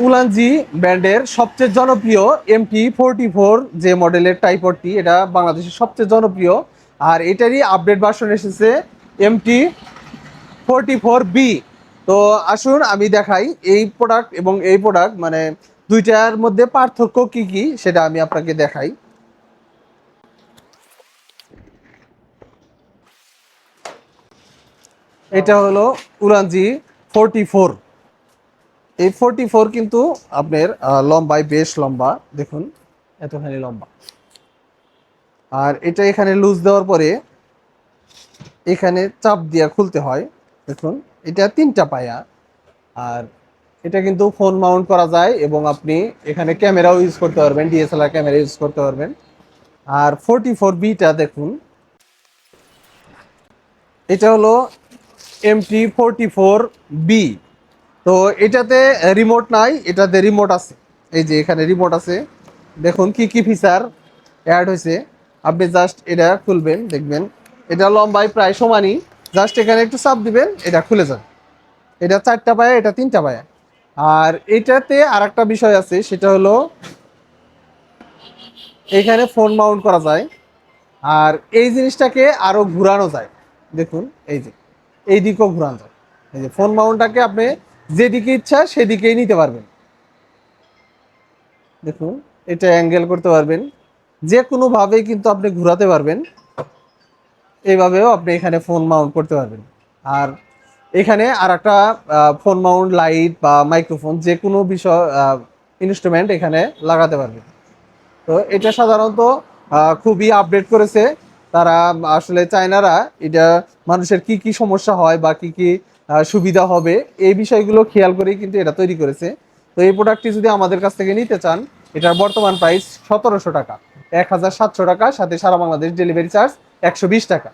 Ulanzi ব্র্যান্ডের সবচেয়ে জনপ্রিয় MT44 যে মডেলের টাইপরটি, এটা বাংলাদেশের সবচেয়ে জনপ্রিয়। আর এটারই আপডেট ভার্সন এসেছে MT44B। তো আসুন আমি দেখাই এই প্রোডাক্ট এবং এই প্রোডাক্ট, মানে দুইটার মধ্যে পার্থক্য কি কি সেটা আমি আপনাকে দেখাই। এটা হলো উলানজি 44। এই 44 কিন্তু আপনার লম্বায় বেশ লম্বা, দেখুন এতখানি লম্বা। আর এটা এখানে লুজ দেওয়ার পরে এখানে চাপ দিয়ে খুলতে হয়। দেখুন এটা 3টা পায়া। আর এটা কিন্তু ফোন মাউন্ট করা যায় এবং আপনি এখানে ক্যামেরাও ইউজ করতে পারবেন, DSLR ক্যামেরা ইউজ করতে পারবেন। আর 44Bটা দেখুন, এটা হলো MT44B। তো এটাতে রিমোট নাই, এটাতে রিমোট আছে। এই যে এখানে রিমোট আছে, দেখুন কি কি ফিচার অ্যাড হয়েছে। আপনি জাস্ট এটা খুলবেন, দেখবেন এটা লম্বায় প্রায় সমানই। জাস্ট এখানে একটু চাপ দিবেন, এটা খুলে যাবে। এটা 4টা পায়া, এটা 3টা পায়া। আর এটাতে আর একটা বিষয় আছে, সেটা হলো এখানে ফোন মাউন্ট করা যায়। আর এই জিনিসটাকে আরো ঘুরানো যায়। দেখুন এই যে এই দিকেও ঘুরানো যায়। এই যে ফোন মাউন্টটাকে আপনি যেদিকে ইচ্ছা সেদিকেই নিতে পারবেন। দেখুন এটা অ্যাঙ্গেল করতে পারবেন, যে কোনোভাবেই কিন্তু আপনি ঘুরাতে পারবেন। এইভাবেও আপনি এখানে ফোন মাউন্ট করতে পারবেন। আর এখানে আর একটা ফোন মাউন্ট লাইট বা মাইক্রোফোন, যে কোনো বিষয় ইনস্ট্রুমেন্ট এখানে লাগাতে পারবেন। তো এটা সাধারণত খুবই আপডেট করেছে তারা। আসলে চায়নারা এটা মানুষের কি কি সমস্যা হয় বা কি কি সুবিধা হবে এই বিষয়গুলো খেয়াল করেই কিন্তু এটা তৈরি করেছে। তো এই প্রোডাক্টটি যদি আমাদের কাছ থেকে নিতে চান, এটার বর্তমান প্রাইস 1700 টাকা, 1700 টাকা, সাথে সারা বাংলাদেশ ডেলিভারি চার্জ 120 টাকা।